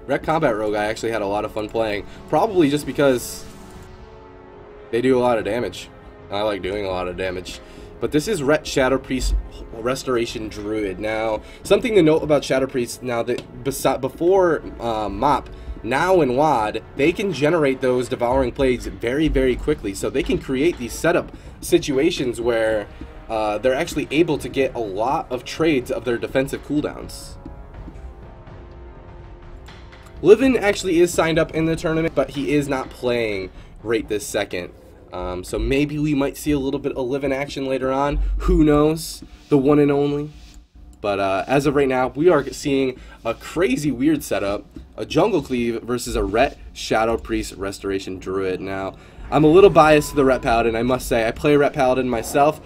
Ret Combat Rogue I actually had a lot of fun playing. Probably just because they do a lot of damage. I like doing a lot of damage. But this is Ret Shadow Priest Restoration Druid. Now, something to note about Shadow Priest now that before Mop, now in WoD, they can generate those Devouring Plagues very, very quickly. So they can create these setup situations where they're actually able to get a lot of trades of their defensive cooldowns. Livin actually is signed up in the tournament, but he is not playing right this second. So maybe we might see a little bit of Livin action later on. Who knows? The one and only. But as of right now, we are seeing a crazy weird setup. A Jungle Cleave versus a Ret Shadow Priest Restoration Druid. Now, I'm a little biased to the Ret Paladin, I must say. I play Ret Paladin myself,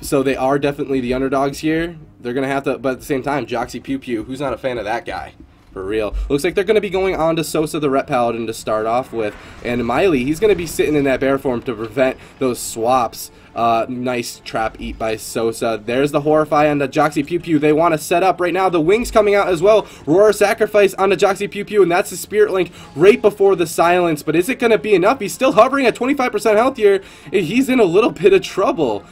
so they are definitely the underdogs here. They're going to have to, but at the same time, Joxipewpew, who's not a fan of that guy? For real. Looks like they're going to be going on to Sosa the Ret Paladin to start off with. And Miley, he's going to be sitting in that bear form to prevent those swaps. Nice trap eat by Sosa. There's the Horrify on the Joxipewpew. They want to set up right now. The wings coming out as well. Roar Sacrifice on the Joxipewpew, and that's the Spirit Link right before the silence. But is it going to be enough? He's still hovering at 25% health here. He's in a little bit of trouble.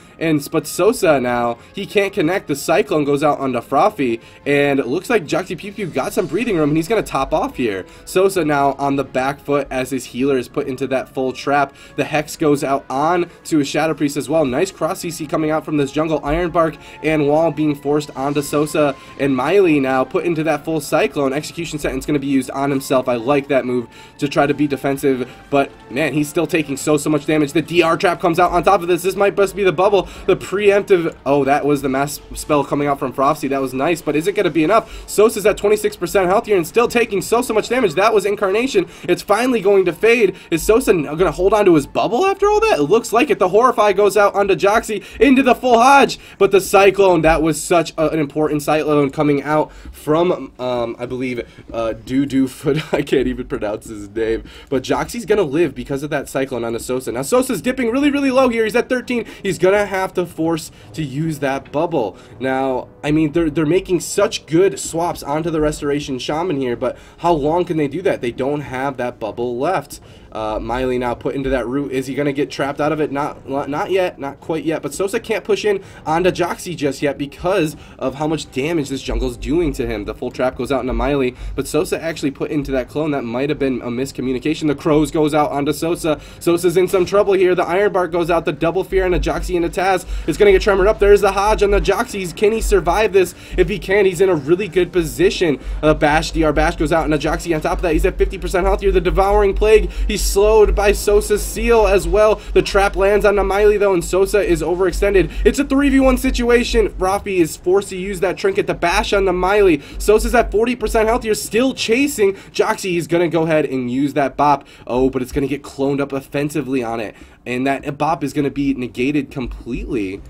But Sosa now, he can't connect. The Cyclone goes out onto Froffsy, and it looks like Joxipewpew got some breathing room, and he's going to top off here. Sosa now on the back foot as his healer is put into that full trap. The Hex goes out on to a Shadow Priest as well. Nice cross CC coming out from this jungle. Iron Bark and Wall being forced onto Sosa, and Miley now put into that full Cyclone. Execution Sentence going to be used on himself. I like that move to try to be defensive, but man, he's still taking so much damage. The DR trap comes out on top of this. This might just be the bubble. The preemptive, oh, that was the mass spell coming out from Froffsy. That was nice, but is it going to be enough? Sosa's at 26% health here and still taking so much damage. That was Incarnation. It's finally going to fade. Is Sosa going to hold on to his bubble after all that? It looks like it. The Horrify goes out onto Joxy into the full Hodge, but the Cyclone, that was such an important Cyclone coming out from, I believe, Duduferalul. I can't even pronounce his name, but Joxy's going to live because of that Cyclone on the Sosa. Now Sosa's dipping really, really low here. He's at 13. He's going to have to force to use that bubble. Now, I mean, they're making such good swaps onto the Restoration Shaman here, but how long can they do that? They don't have that bubble left. Miley now put into that root. Is he going to get trapped out of it? Not yet, not quite yet, but Sosa can't push in onto Joxy just yet because of how much damage this jungle's doing to him. The full trap goes out into Miley, but Sosa actually put into that clone. That might have been a miscommunication. The Crows goes out onto Sosa. Sosa's in some trouble here. The Iron Bark goes out. The Double Fear on the Joxy and the Taz is going to get tremored up. There's the Hodge on the Joxy. Can he survive this? If he can, he's in a really good position. Bash, DR Bash goes out on the Joxy. On top of that, he's at 50% health here. The Devouring Plague, he's slowed by Sosa's seal as well. The trap lands on the Miley though, and Sosa is overextended. It's a 3v1 situation. Froffsy is forced to use that trinket to bash on the Miley. Sosa's at 40% health here, still chasing Joxy. He's gonna go ahead and use that bop. Oh, but it's gonna get cloned up offensively on it, and that bop is gonna be negated completely.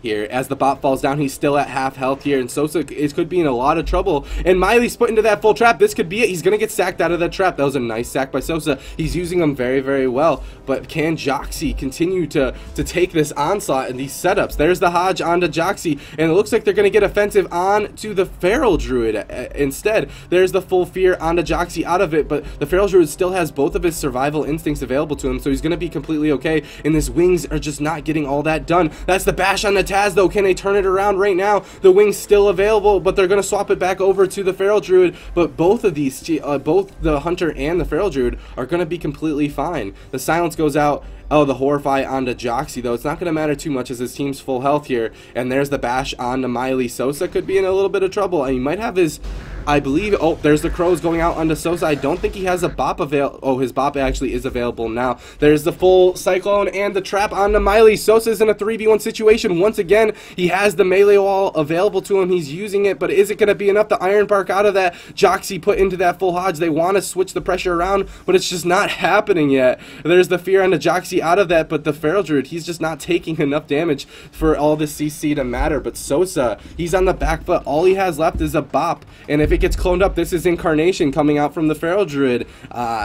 Here, as the bot falls down, he's still at half health here, and Sosa could be in a lot of trouble, and Miley's put into that full trap. This could be it. He's gonna get sacked out of that trap. That was a nice sack by Sosa. He's using them very, very well, but can Joxy continue to take this onslaught and these setups? There's the Hodge onto Joxy, and it looks like they're gonna get offensive on to the Feral Druid instead. There's the full fear onto Joxy out of it, but the Feral Druid still has both of his survival instincts available to him, so he's gonna be completely okay, and his wings are just not getting all that done. That's the bash on the Taz though. Can they turn it around right now? The wing's still available, but they're going to swap it back over to the Feral Druid. But both of these, both the Hunter and the Feral Druid are going to be completely fine. The silence goes out. Oh, the Horrify onto Joxy though. It's not going to matter too much as his team's full health here. And there's the bash on the Miley. Sosa could be in a little bit of trouble. And he might have his, I believe, oh, there's the Crows going out onto Sosa. I don't think he has a bop available. Oh, his bop actually is available now. There's the full Cyclone and the trap on the Miley. Sosa's in a 3v1 situation. Once again, he has the melee wall available to him. He's using it, but is it going to be enough? The Iron Bark out of that. Joxy put into that full Hodge. They want to switch the pressure around, but it's just not happening yet. There's the fear on the Joxy out of that, but the Feral Druid, he's just not taking enough damage for all this CC to matter. But Sosa, he's on the back foot. All he has left is a bop, and if it gets cloned up. This is Incarnation coming out from the Feral Druid.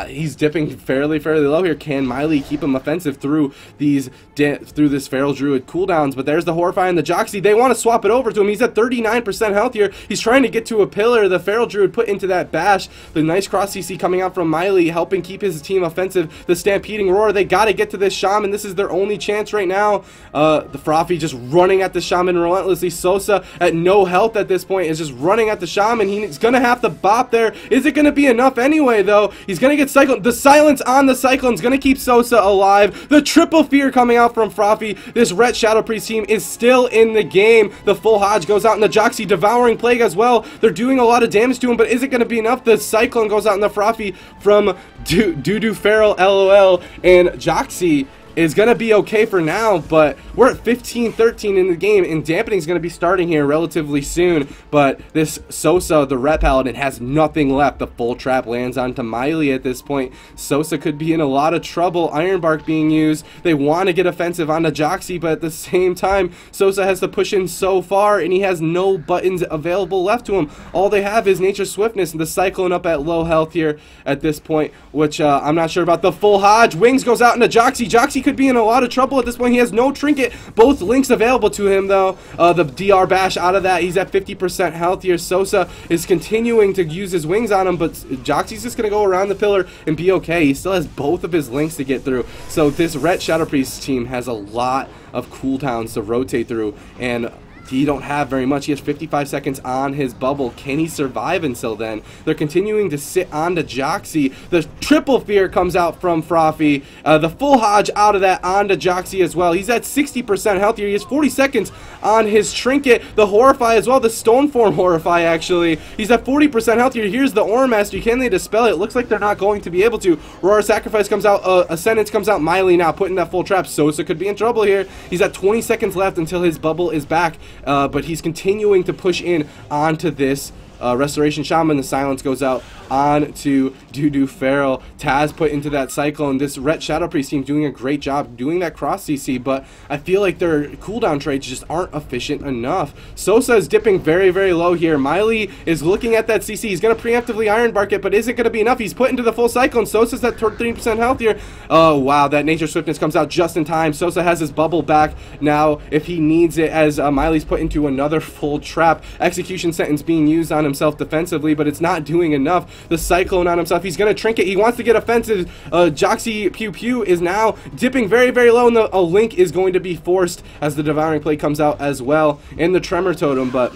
He's dipping fairly low here. Can Miley keep him offensive through this Feral Druid cooldowns? But there's the Horrify and the Joxi. They want to swap it over to him. He's at 39% health here. He's trying to get to a pillar. The Feral Druid put into that bash. The nice cross CC coming out from Miley, helping keep his team offensive. The Stampeding Roar. They got to get to this Shaman. This is their only chance right now. The Froffsy just running at the Shaman relentlessly. Sosa at no health at this point is just running at the Shaman. He's gonna have to bop there. Is it gonna be enough anyway though? He's gonna get Cyclone. The silence on the Cyclone's gonna keep Sosa alive. The triple fear coming out from Froffsy. This Ret Shadow Priest team is still in the game. The full Hodge goes out in the Joxi, Devouring Plague as well. They're doing a lot of damage to him, but is it gonna be enough? The Cyclone goes out in the Froffsy from Duduferalul LOL, and Joxi is going to be okay for now, but we're at 15-13 in the game, and dampening is going to be starting here relatively soon. But this Sosa, the Ret Paladin, has nothing left. The full trap lands onto Miley at this point. Sosa could be in a lot of trouble. Ironbark being used. They want to get offensive onto Joxi, but at the same time, Sosa has to push in so far, and he has no buttons available left to him. All they have is Nature Swiftness, and the Cyclone up at low health here at this point, which I'm not sure about. The full Hodge. Wings goes out into Joxi. Joxi could be in a lot of trouble at this point. He has no trinket. Both links available to him though. The DR bash out of that. He's at 50% health here. Sosa is continuing to use his wings on him, but Joxi's just going to go around the pillar and be okay. He still has both of his links to get through. So this Ret Shadow Priest team has a lot of cooldowns to rotate through, and he don't have very much. He has 55 seconds on his bubble. Can he survive until then? They're continuing to sit onto Joxi. The triple fear comes out from Froffsy. The full Hodge out of that onto Joxi as well. He's at 60% health here. He has 40 seconds on his trinket. The Horrify as well. The Stoneform Horrify actually. He's at 40% health here. Here's the Aura Master. Can they dispel it? Looks like they're not going to be able to. Aurora Sacrifice comes out. Ascendance comes out. Miley now putting that full trap. Sosa could be in trouble here. He's at 20 seconds left until his bubble is back. But he's continuing to push in onto this Restoration Shaman. The silence goes out onto Duduferalul. Taz put into that Cyclone. This Ret Shadow Priest team doing a great job doing that cross CC, but I feel like their cooldown trades just aren't efficient enough. Sosa is dipping very low here. Miley is looking at that CC. He's going to preemptively Ironbark it, but is it going to be enough? He's put into the full Cyclone. Sosa's at 13% health here. Oh, wow. That Nature Swiftness comes out just in time. Sosa has his bubble back now if he needs it, as Miley's put into another full trap. Execution Sentence being used on himself defensively, but it's not doing enough. The Cyclone on himself. He's going to trinket. He wants to get offensive. Joxipewpew is now dipping very low, and a link is going to be forced as the Devouring Plague comes out as well, and the Tremor Totem, but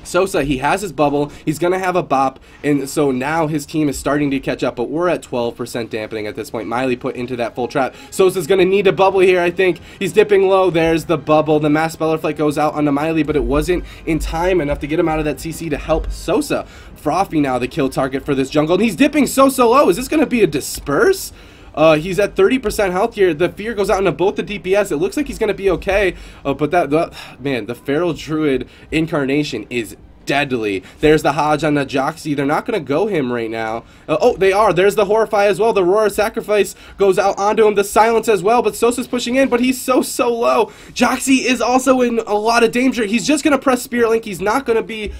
Sosa, he has his bubble, he's going to have a bop, and so now his team is starting to catch up, but we're at 12% dampening at this point. Miley put into that full trap. Sosa's going to need a bubble here, I think. He's dipping low. There's the bubble. The Mass Speller Flight goes out onto Miley, but it wasn't in time enough to get him out of that CC to help Sosa. Froffsy now the kill target for this jungle, and he's dipping so low. Is this going to be a disperse? He's at 30% health here. The fear goes out into both the DPS. It looks like he's going to be okay. But man, the Feral Druid Incarnation is deadly. There's the Hodge on the Joxi. They're not going to go him right now. Oh, they are. There's the Horrify as well. The Aurora Sacrifice goes out onto him. The Silence as well, but Sosa's pushing in, but he's so low. Joxi is also in a lot of danger. He's just going to press Spirit Link. He's not going to be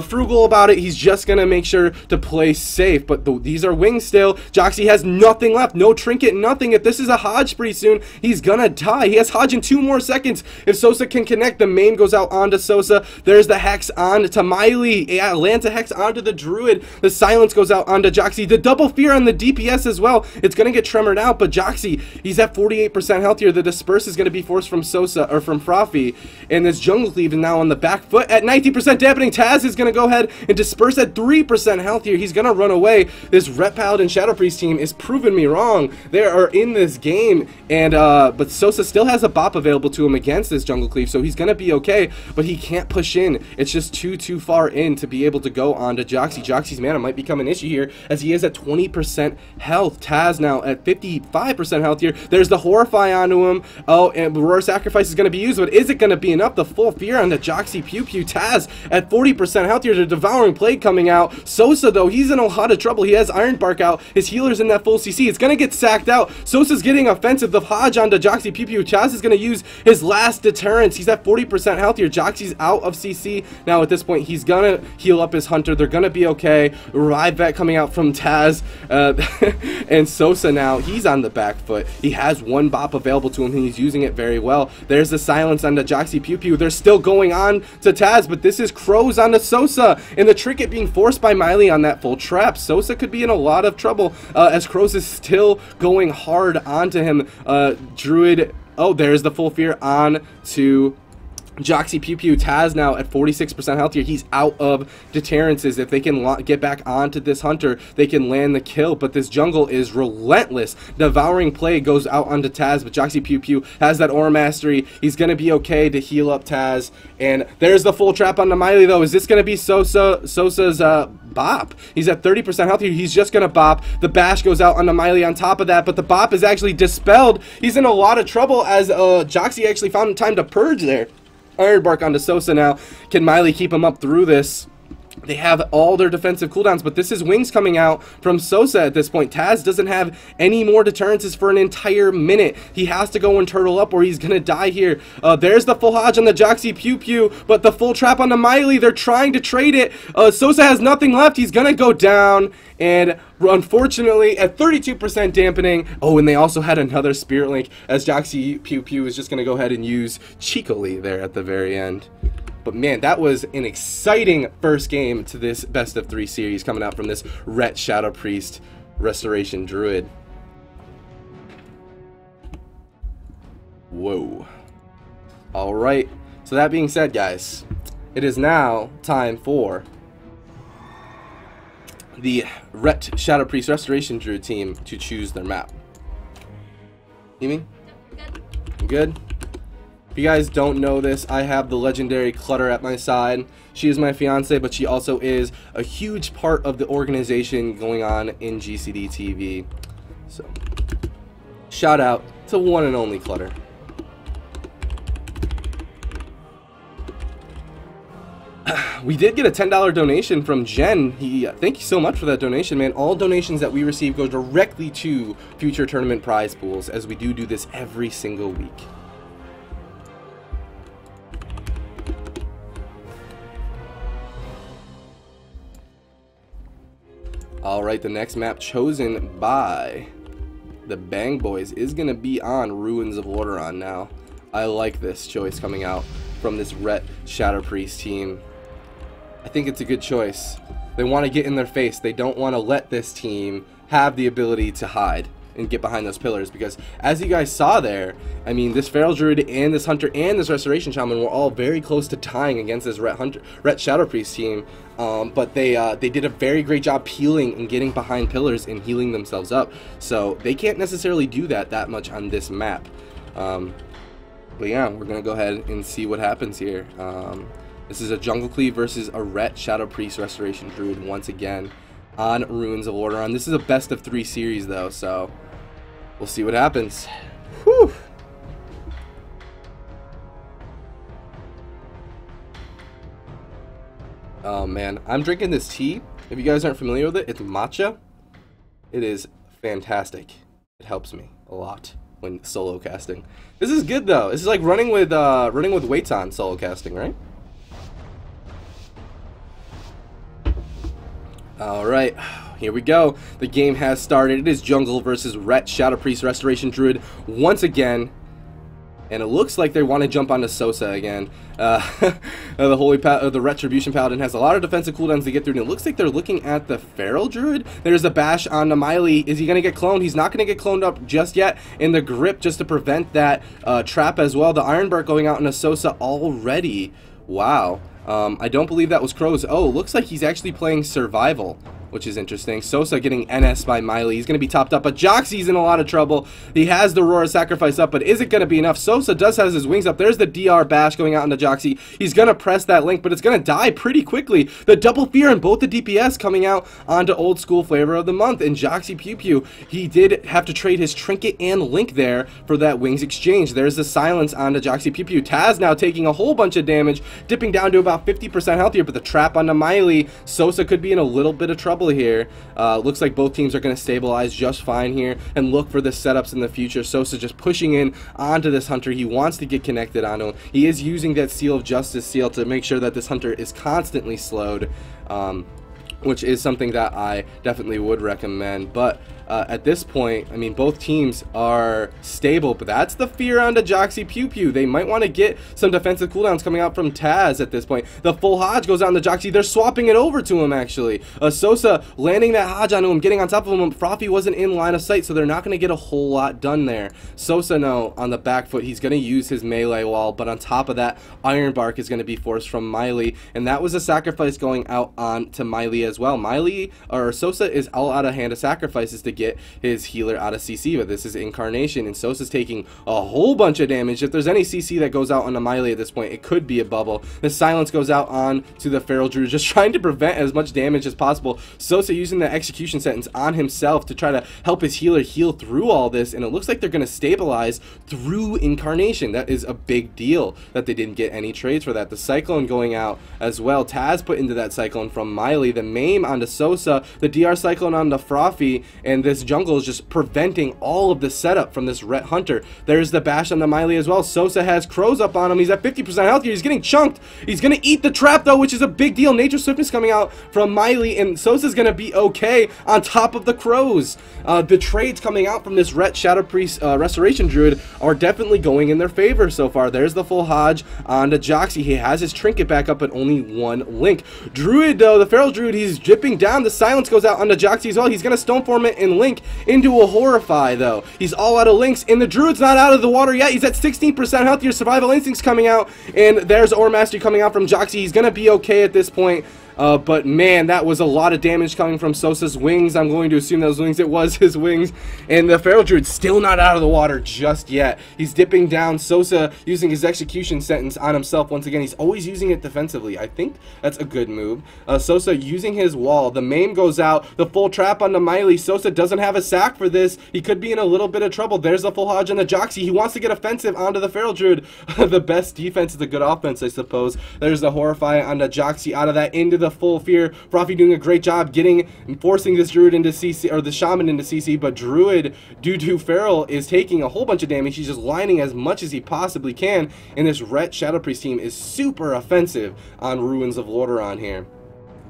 frugal about it. He's just going to make sure to play safe. But these are wings still. Joxi has nothing left. No trinket, nothing. If this is a Hodge pretty soon, he's going to die. He has Hodge in 2 more seconds. If Sosa can connect, the main goes out onto Sosa. There's the Hex on to Miley. Yeah, lands a Hex onto the Druid. The Silence goes out onto Joxi. The double fear on the DPS as well. It's going to get tremored out, but Joxi, he's at 48% health here. The Disperse is going to be forced from Sosa, or from Froffsy. And this Jungle Cleave is now on the back foot at 19% dampening. Taz is going to go ahead and Disperse at 3% health here. He's going to run away. This Ret Paladin Shadow Priest team is proving me wrong. They are in this game, and but Sosa still has a bop available to him against this Jungle Cleave, so he's going to be okay, but he can't push in. It's just too far in to be able to go on to Joxi. Joxi's mana might become an issue here, as he is at 20% health. Taz now at 55% health here. There's the Horrify onto him. Oh, and Aurora Sacrifice is going to be used, but is it going to be enough? The full fear on the Joxipewpew. Taz at 40% 30% health here. The Devouring Plague coming out. Sosa, though, he's in a lot of trouble. He has Iron Bark out. His healer's in that full CC. It's going to get sacked out. Sosa's getting offensive. The Hodge onto Joxipewpew. Chaz is going to use his last deterrence. He's at 40% health here. Joxy's out of CC. Now, at this point, he's going to heal up his Hunter. They're going to be okay. Revive Vet coming out from Taz. And Sosa now, he's on the back foot. He has one bop available to him, and he's using it very well. There's the silence on the Joxipewpew. They're still going on to Taz, but this is Crows on the Sosa, and the Trinket being forced by Miley on that full trap. Sosa could be in a lot of trouble as Crows is still going hard onto him. Druid, oh, there's the full fear on to Joxipewpew. Taz now at 46% health here. He's out of deterrences. If they can get back onto this Hunter, they can land the kill, but this jungle is relentless. Devouring Plague goes out onto Taz, but Joxipewpew has that Aura Mastery. He's going to be okay to heal up Taz, and there's the full trap on the Miley, though. Is this going to be Sosa's bop? He's at 30% health here. He's just going to bop. The bash goes out on the Miley on top of that, but the bop is actually dispelled. He's in a lot of trouble as Joxy actually found time to purge there. Iron Bark onto Sosa now. Can Miley keep him up through this? They have all their defensive cooldowns, but this is Wings coming out from Sosa at this point. Taz doesn't have any more deterrences for an entire minute. He has to go and turtle up or he's going to die here. There's the full Hodge on the Joxipewpew, but the full trap on the Miley. They're trying to trade it. Sosa has nothing left. He's going to go down, and unfortunately, at 32% dampening. Oh, and they also had another Spirit Link as Joxipewpew is just going to go ahead and use cheekily there at the very end. But man, that was an exciting first game to this best of 3 series coming out from this Ret Shadow Priest Restoration Druid. Whoa. Alright, so that being said, guys, it is now time for the Ret Shadow Priest Restoration Druid team to choose their map. You mean? Good. Good? If you guys don't know this, I have the legendary Clutter at my side. She is my fiance, but she also is a huge part of the organization going on in GCD TV. So, shout out to one and only Clutter. We did get a $10 donation from Jen. Thank you so much for that donation, man. All donations that we receive go directly to future tournament prize pools, as we do this every single week. Alright, the next map chosen by the Bang Boys is going to be on Ruins of Lordaeron now. I like this choice coming out from this Ret Shadow Priest team. I think it's a good choice. They want to get in their face. They don't want to let this team have the ability to hide and get behind those pillars, because as you guys saw there, I mean, this Feral Druid and this Hunter and this Restoration Shaman were all very close to tying against this Ret Shadow Priest team, but they did a very great job peeling and getting behind pillars and healing themselves up, so they can't necessarily do that much on this map. But yeah, we're gonna go ahead and see what happens here. This is a Jungle Cleave versus a Ret Shadow Priest Restoration Druid once again on Ruins of Lordaeron. This is a best of 3 series though, so we'll see what happens. Whew. Oh man, I'm drinking this tea. If you guys aren't familiar with it, it's matcha. It is fantastic. It helps me a lot when solo casting. This is good though. This is like running with weights on solo casting, right? Alright, here we go. The game has started. It is Jungle versus Ret Shadow Priest Restoration Druid once again. And it looks like they want to jump onto Sosa again. The Retribution Paladin has a lot of defensive cooldowns to get through, and it looks like they're looking at the Feral Druid. There's a bash on the Miley. Is he going to get cloned? He's not going to get cloned up just yet. In the grip, just to prevent that trap as well. The Iron Bark going out into Sosa already. Wow. I don't believe that was Crows. Oh, looks like he's actually playing Survival. which is interesting. Sosa getting NS by Miley. He's going to be topped up, but Joxy's in a lot of trouble. He has the Aurora Sacrifice up, but is it going to be enough? Sosa does have his wings up. There's the DR Bash going out into Joxy. He's going to press that link, but it's going to die pretty quickly. The double fear and both the DPS coming out onto Old School Flavor of the Month. And Joxipewpew, he did have to trade his Trinket and Link there for that wings exchange. There's the silence onto Joxipewpew. Taz now taking a whole bunch of damage, dipping down to about 50% health here, but the trap onto Miley. Sosa could be in a little bit of trouble here. Looks like both teams are going to stabilize just fine here and look for the setups in the future. Sosa just pushing in onto this Hunter. He wants to get connected onto him. He is using that Seal of Justice seal to make sure that this Hunter is constantly slowed, which is something that I definitely would recommend. But at this point, I mean, both teams are stable, but that's the fear onto Joxipewpew. They might want to get some defensive cooldowns coming out from Taz at this point. The full Hodge goes out on the Joxy. They're swapping it over to him, actually. Sosa landing that Hodge onto him, getting on top of him. Froffsy wasn't in line of sight, so they're not going to get a whole lot done there. Sosa, no, on the back foot, he's going to use his melee wall, but on top of that, Iron Bark is going to be forced from Miley, and that was a sacrifice going out on to Miley as well. Sosa is all out of hand of sacrifices to get his healer out of CC, but this is Incarnation, and Sosa's taking a whole bunch of damage. If there's any CC that goes out on the Miley at this point, it could be a bubble. The silence goes out on to the Feral Druid, just trying to prevent as much damage as possible. Sosa using the execution sentence on himself to try to help his healer heal through all this, and it looks like they're going to stabilize through Incarnation. That is a big deal that they didn't get any trades for that. The Cyclone going out as well. Taz put into that Cyclone from Miley. The Maim onto Sosa, the DR Cyclone onto Froffsy, and this jungle is just preventing all of the setup from this Ret Hunter. There's the bash on the Miley as well. Sosa has crows up on him. He's at 50% health here. He's getting chunked. He's going to eat the trap, though, which is a big deal. Nature Swiftness coming out from Miley, and Sosa's going to be okay on top of the crows. The trades coming out from this Ret Shadow Priest Restoration Druid are definitely going in their favor so far. There's the full Hodge onto Joxy. He has his Trinket back up, but only one Link. Druid, though, the Feral Druid, he's dripping down. The silence goes out onto Joxy as well. He's going to Stoneform it and Link into a Horrify, though. He's all out of links, and the Druid's not out of the water yet. He's at 16% health. Your Survival Instinct's coming out, and there's Ore Mastery coming out from Joxy. He's going to be okay at this point. But man, that was a lot of damage coming from Sosa's wings. I'm going to assume those wings, it was his wings. And the Feral Druid still not out of the water just yet. He's dipping down. Sosa using his execution sentence on himself once again. He's always using it defensively. I think that's a good move. Sosa using his wall. The Maim goes out. The full trap on the Miley. Sosa doesn't have a sack for this. He could be in a little bit of trouble. There's the full Hodge on the Joxy. He wants to get offensive onto the Feral Druid. The best defense is a good offense, I suppose. There's the Horrify on the Joxy out of that into the full fear. Froffsy doing a great job getting and forcing this Druid into CC, or the Shaman into CC, but Druid Duduferalul is taking a whole bunch of damage. He's just lining as much as he possibly can, and this Ret Shadow Priest team is super offensive on Ruins of Lordaeron here.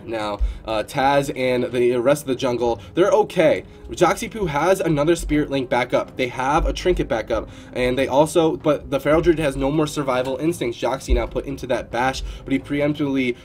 Now, Taz and the rest of the jungle, they're okay. Joxipewpew has another Spirit Link backup. They have a Trinket backup, and they also, but the Feral Druid has no more Survival Instincts. Joxy now put into that bash, but he preemptively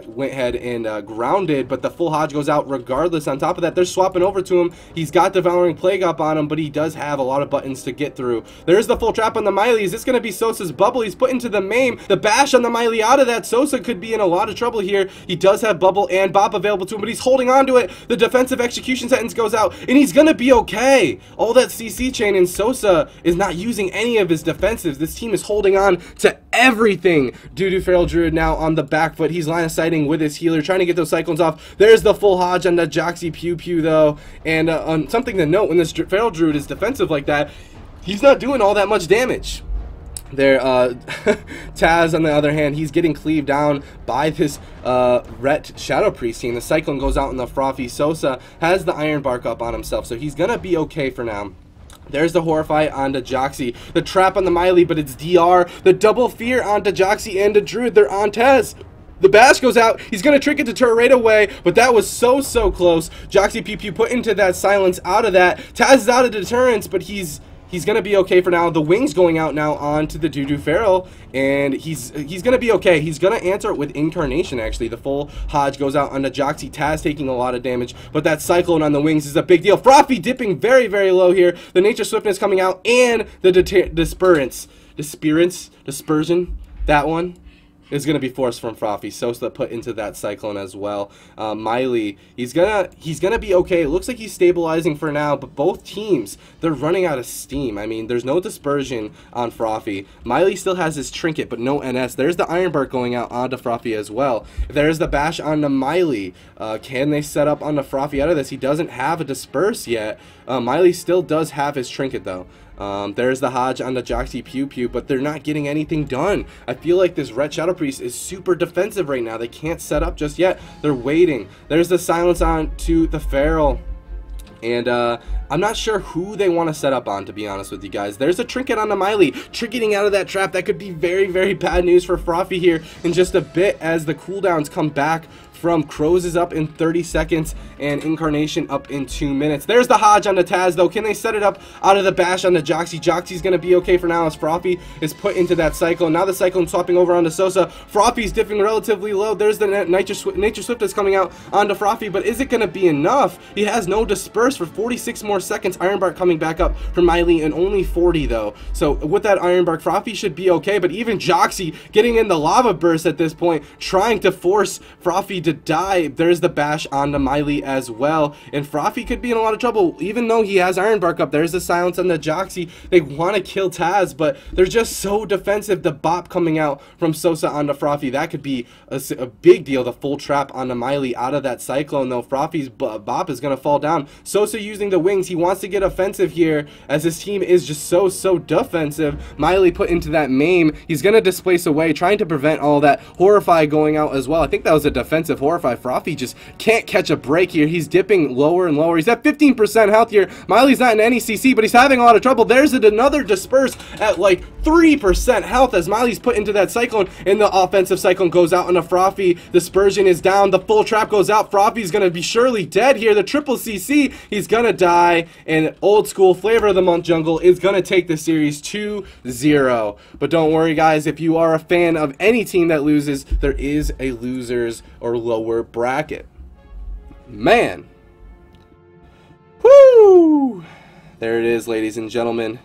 went ahead and grounded, but the full Hodge goes out regardless. On top of that, they're swapping over to him. He's got Devouring Plague up on him, but he does have a lot of buttons to get through. There's the full trap on the Miley. Is this going to be Sosa's bubble? He's put into the Maim. The bash on the Miley out of that. Sosa could be in a lot of trouble here. He does have bubble and bop available to him, but he's holding on to it. The defensive execution sentence goes out, and he's gonna be okay. All that CC chain, and Sosa is not using any of his defensives. This team is holding on to everything. Feral Druid now on the back foot. He's line of sighting with his healer, trying to get those cyclones off. There's the full Hodge on the Joxipewpew, though, and on something to note, when this Feral Druid is defensive like that, he's not doing all that much damage. There, Taz, on the other hand, he's getting cleaved down by this Ret Shadow Priest team. The Cyclone goes out in the Froffsy. Sosa has the Iron Bark up on himself, so he's gonna be okay for now. There's the Horrify onto Joxy. The trap on the Miley, but it's DR. The double fear onto Joxy and the Druid. They're on Taz. The bash goes out. He's going to trick it to turn right away, but that was so close. Joxipewpew put into that silence out of that. Taz is out of deterrence, but he's going to be okay for now. The wings going out now onto the Duduferalul, and he's going to be okay. He's going to answer it with Incarnation, actually. The full Hodge goes out onto Joxy. Taz taking a lot of damage, but that Cyclone on the wings is a big deal. Froffsy dipping very low here. The Nature Swiftness coming out, and the Dispersion, that one. is going to be forced from Froffsy. Sosa put into that Cyclone as well. Miley, he's gonna be okay. It looks like he's stabilizing for now, but both teams, they're running out of steam. I mean, there's no dispersion on Froffsy. Miley still has his trinket, but no NS. There's the Ironbark going out onto Froffsy as well. There's the bash onto Miley. Can they set up onto Froffsy out of this? He doesn't have a disperse yet. Miley still does have his trinket though. There's the Hodge on the Joxipewpew, but they're not getting anything done. I feel like this Red Shadow Priest is super defensive right now. They can't set up just yet. They're waiting. There's the silence on to the Feral. And I'm not sure who they want to set up on, to be honest with you guys. There's a trinket on the Miley, tricketing out of that trap. That could be very, very bad news for Froffsy here in just a bit as the cooldowns come back from Crows is up in 30 seconds and Incarnation up in 2 minutes. There's the Hodge on the Taz though. Can they set it up out of the bash on the Joxy? Joxy's going to be okay for now as Froffsy is put into that Cyclone. Now the Cyclone swapping over onto Sosa. Froffsy's dipping relatively low. There's the Nature Swift that's coming out onto Froffsy, but is it going to be enough? He has no disperse for 46 more seconds. Ironbark coming back up for Miley and only 40 though. So with that Ironbark, Froffsy should be okay, but even Joxy getting in the Lava Burst at this point, trying to force Froffsy to die. There's the bash onto Miley as well, and Froffsy could be in a lot of trouble even though he has Ironbark up. There's the silence on the Joxy. They want to kill Taz, but they're just so defensive. The bop coming out from Sosa onto Froffsy, that could be a big deal. The full trap onto Miley out of that Cyclone though. Froffsy's bop is going to fall down. Sosa using the wings. He wants to get offensive here as his team is just so defensive. Miley put into that maim. He's going to displace away, trying to prevent all that Horrify going out as well. I think that was a defensive Horrify. Froffsy just can't catch a break here. He's dipping lower and lower. He's at 15% health here. Miley's not in any CC, but he's having a lot of trouble. There's another disperse at like 3% health as Miley's put into that Cyclone, and the offensive Cyclone goes out on a Froffsy. Dispersion is down. The full trap goes out. Froffsy's going to be surely dead here. The triple CC, he's going to die, and Old School Flavor of the Month Jungle is going to take the series 2-0. But don't worry, guys. If you are a fan of any team that loses, there is a losers or lower bracket. Man. Whoo! There it is, ladies and gentlemen.